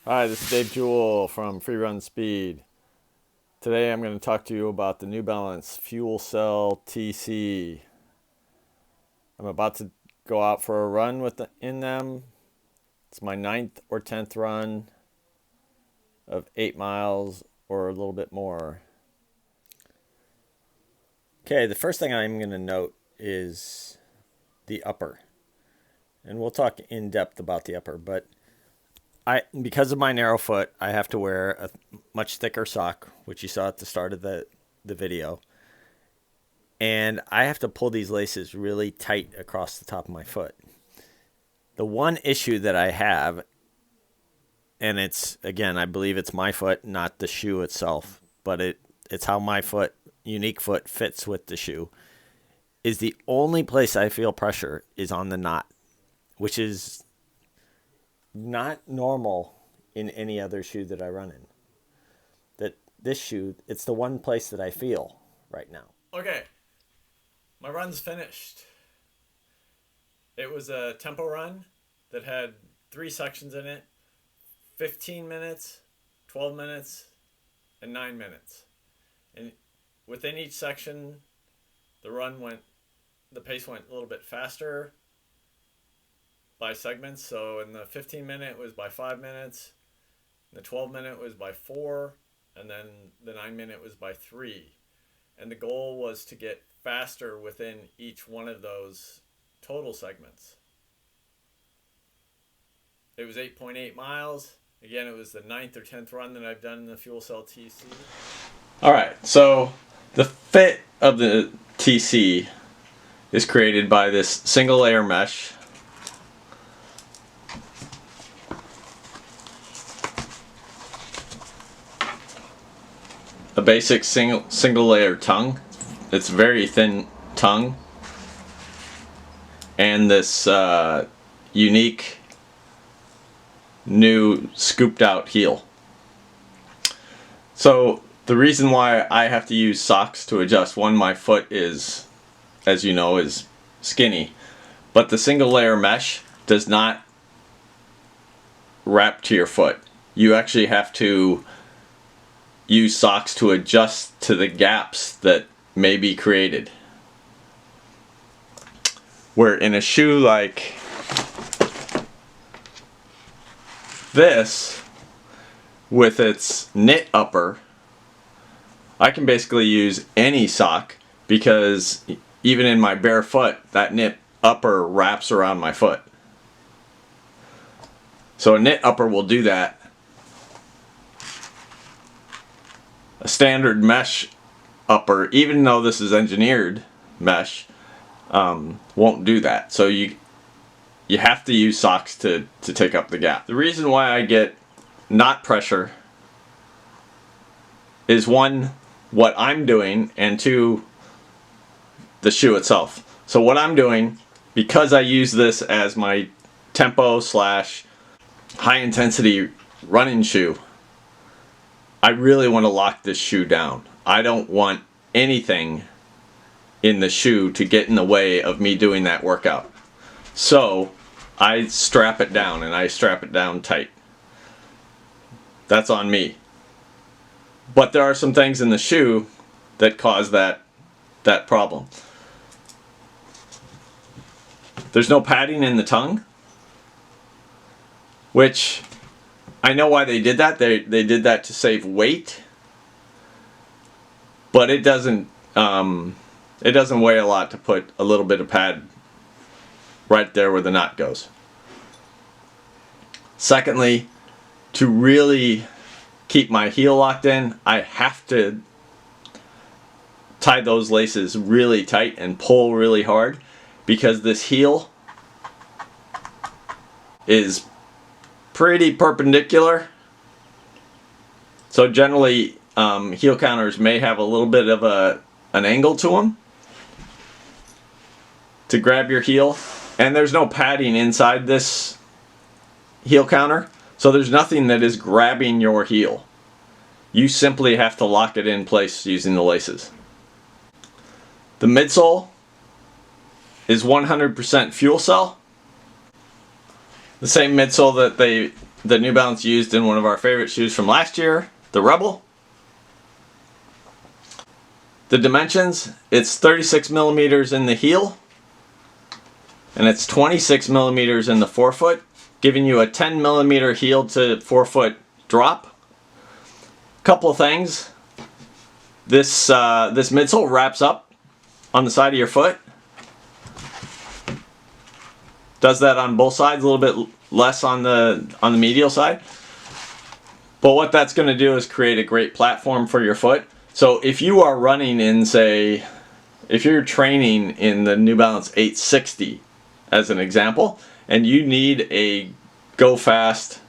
Hi, this is Dave Jewell from Free Run Speed. Today I'm going to talk to you about the New Balance Fuel Cell TC. I'm about to go out for a run in them. It's my 9th or 10th run of 8 miles or a little bit more. Okay, the first thing I'm going to note is the upper. And we'll talk in depth about the upper, but because of my narrow foot, I have to wear a much thicker sock, which you saw at the start of the video. And I have to pull these laces really tight across the top of my foot. The one issue that I have, and it's, again, I believe it's my foot, not the shoe itself, but it's how my foot, unique foot, fits with the shoe, is the only place I feel pressure is on the knot, which is not normal in any other shoe that I run in. That this shoe, it's the one place that I feel right now. Okay, my run's finished. It was a tempo run that had 3 sections in it: 15 minutes, 12 minutes, and 9 minutes. And within each section, the pace went a little bit faster by segments. So in the 15-minute it was by 5 minutes, the 12-minute was by 4, and then the 9-minute was by 3. And the goal was to get faster within each one of those total segments. It was 8.8 miles. Again, it was the 9th or 10th run that I've done in the Fuel Cell TC. Alright, so the fit of the TC is created by this single layer mesh. A basic single layer tongue. It's very thin tongue. And this unique new scooped out heel. So the reason why I have to use socks to adjust, one, my foot is, as you know, is skinny, but the single layer mesh does not wrap to your foot. You actually have to use socks to adjust to the gaps that may be created. Where in a shoe like this, with its knit upper, I can basically use any sock, because even in my bare foot, that knit upper wraps around my foot. So a knit upper will do that. A standard mesh upper, even though this is engineered mesh, won't do that. So you have to use socks to take up the gap. The reason why I get knot pressure is, one, what I'm doing, and 2, the shoe itself. So what I'm doing, because I use this as my tempo / high intensity running shoe, I really want to lock this shoe down. I don't want anything in the shoe to get in the way of me doing that workout. So I strap it down, and I strap it down tight. That's on me. But there are some things in the shoe that cause that problem. There's no padding in the tongue, which I know why they did that. They did that to save weight, but it doesn't weigh a lot to put a little bit of pad right there where the knot goes. Secondly, to really keep my heel locked in, I have to tie those laces really tight and pull really hard, because this heel is pretty perpendicular. So generally, heel counters may have a little bit of an angle to them to grab your heel, and there's no padding inside this heel counter, so there's nothing that is grabbing your heel. You simply have to lock it in place using the laces. The midsole is 100% fuel cell. The same midsole that they the New Balance used in one of our favorite shoes from last year, the Rebel. The dimensions, it's 36 millimeters in the heel, and it's 26 millimeters in the forefoot, giving you a 10 millimeter heel to forefoot drop. Couple of things. This midsole wraps up on the side of your foot. Does that on both sides, a little bit less on the medial side. But what that's going to do is create a great platform for your foot. So if you are running in, say, if you're training in the New Balance 860 as an example, and you need a go fast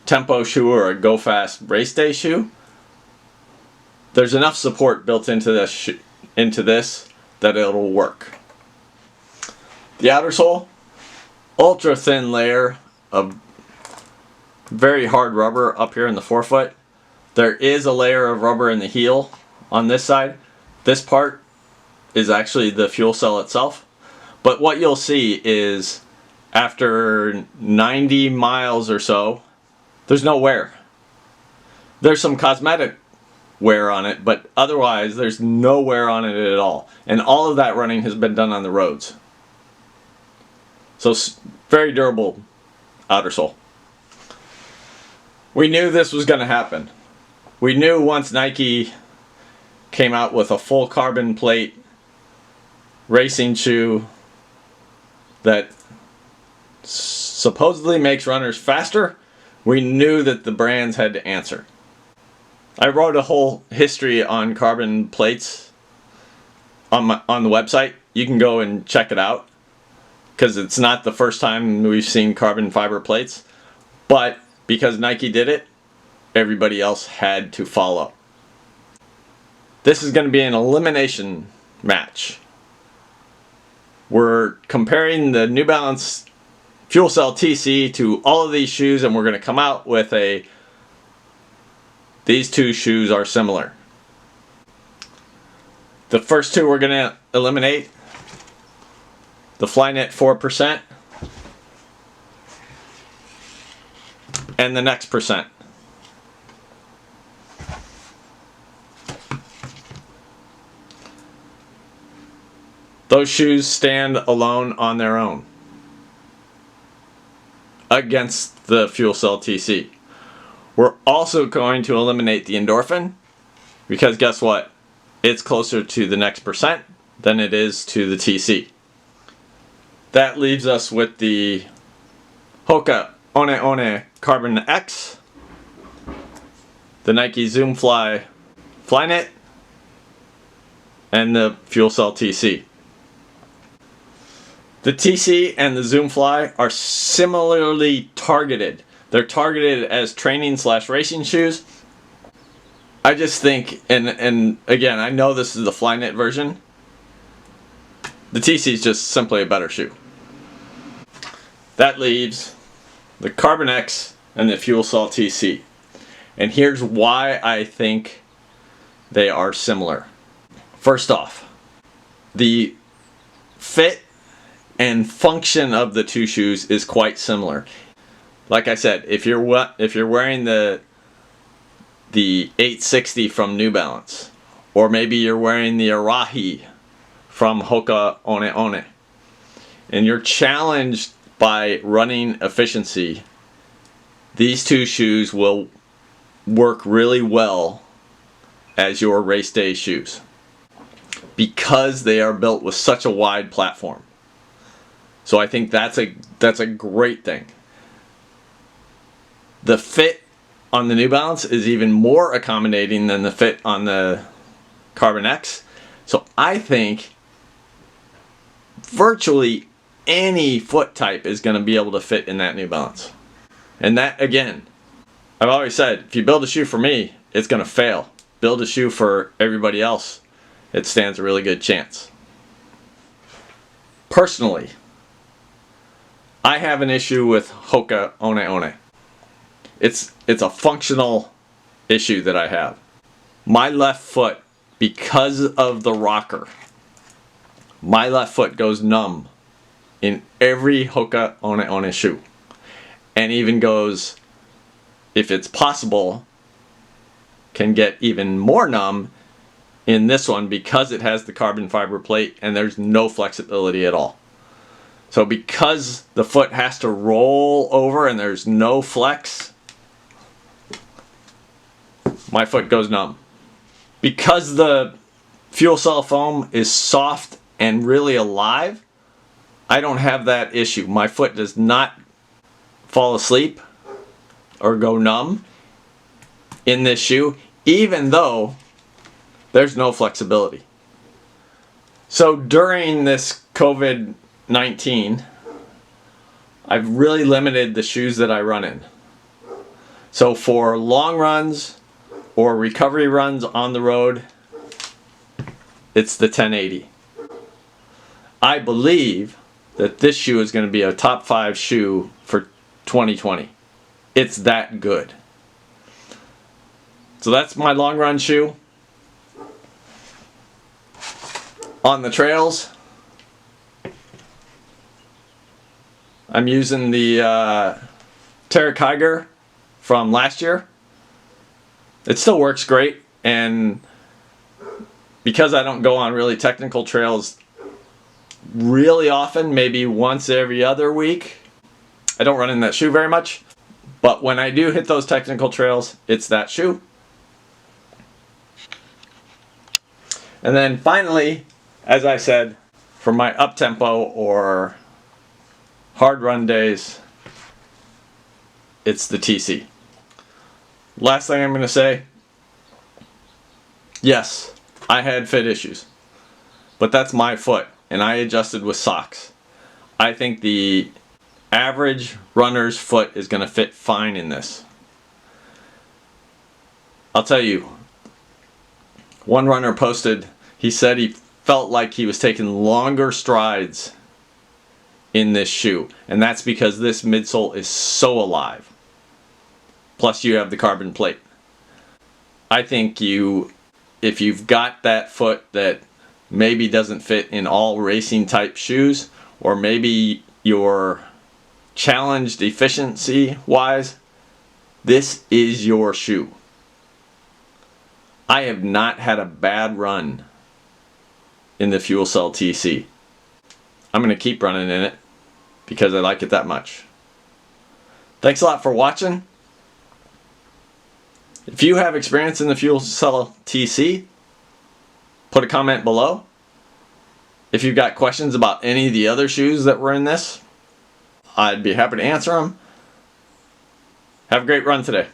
tempo shoe or a go fast race day shoe, there's enough support built into this that it'll work. The outer sole, ultra thin layer of very hard rubber up here in the forefoot. There is a layer of rubber in the heel on this side. This part is actually the fuel cell itself. But what you'll see is after 90 miles or so, there's no wear. There's some cosmetic wear on it, but otherwise there's no wear on it at all. And all of that running has been done on the roads. So very durable outer sole. We knew this was going to happen. We knew once Nike came out with a full carbon plate racing shoe that supposedly makes runners faster, we knew that the brands had to answer. I wrote a whole history on carbon plates on the website. You can go and check it out, because it's not the first time we've seen carbon fiber plates, but because Nike did it, everybody else had to follow. This is going to be an elimination match. We're comparing the New Balance Fuel Cell TC to all of these shoes, and we're going to come out with these two shoes are similar. The first two we're going to eliminate, the Flyknit 4% and the Next Percent. Those shoes stand alone on their own against the Fuel Cell TC. We're also going to eliminate the Endorphin, because guess what? It's closer to the Next Percent than it is to the TC. That leaves us with the Hoka One One Carbon X, the Nike Zoom Fly Flyknit, and the Fuel Cell TC. The TC and the Zoom Fly are similarly targeted. They're targeted as training / racing shoes. I just think, and again, I know this is the Flyknit version. The TC is just simply a better shoe. That leaves the Carbon X and the Fuel Cell TC. And here's why I think they are similar. First off, the fit and function of the two shoes is quite similar. Like I said, if you're wearing the 860 from New Balance, or maybe you're wearing the Arahi from Hoka One One, and you're challenged by running efficiency, these two shoes will work really well as your race day shoes, because they are built with such a wide platform. So I think that's a great thing. The fit on the New Balance is even more accommodating than the fit on the Carbon X. So I think virtually any foot type is going to be able to fit in that New Balance. And that, again, I've always said, if you build a shoe for me, it's going to fail. Build a shoe for everybody else, it stands a really good chance. Personally, I have an issue with Hoka One One. It's a functional issue that I have. My left foot, because of the rocker, my left foot goes numb in every Hoka One One shoe, and even goes if it's possible, can get even more numb in this one because it has the carbon fiber plate and there's no flexibility at all. So because the foot has to roll over and there's no flex, my foot goes numb. Because the fuel cell foam is soft and really alive, I don't have that issue. My foot does not fall asleep or go numb in this shoe, even though there's no flexibility. So during this COVID-19, I've really limited the shoes that I run in. So for long runs or recovery runs on the road, it's the 1080. I believe that this shoe is going to be a top 5 shoe for 2020. It's that good. So that's my long run shoe. On the trails, I'm using the Terra Kiger from last year. It still works great, and because I don't go on really technical trails really often, maybe once every other week, I don't run in that shoe very much. But when I do hit those technical trails, it's that shoe. And then finally, as I said, for my up-tempo or hard run days, it's the TC. Last thing I'm going to say, yes, I had fit issues, but that's my foot, and I adjusted with socks. I think the average runner's foot is going to fit fine in this. I'll tell you, one runner posted, he said he felt like he was taking longer strides in this shoe, and that's because this midsole is so alive. Plus you have the carbon plate. I think if you've got that foot that maybe doesn't fit in all racing type shoes, or maybe you're challenged efficiency wise, this is your shoe. I have not had a bad run in the Fuel Cell TC. I'm going to keep running in it because I like it that much. Thanks a lot for watching. If you have experience in the Fuel Cell TC, put a comment below. If you've got questions about any of the other shoes that were in this, I'd be happy to answer them. Have a great run today.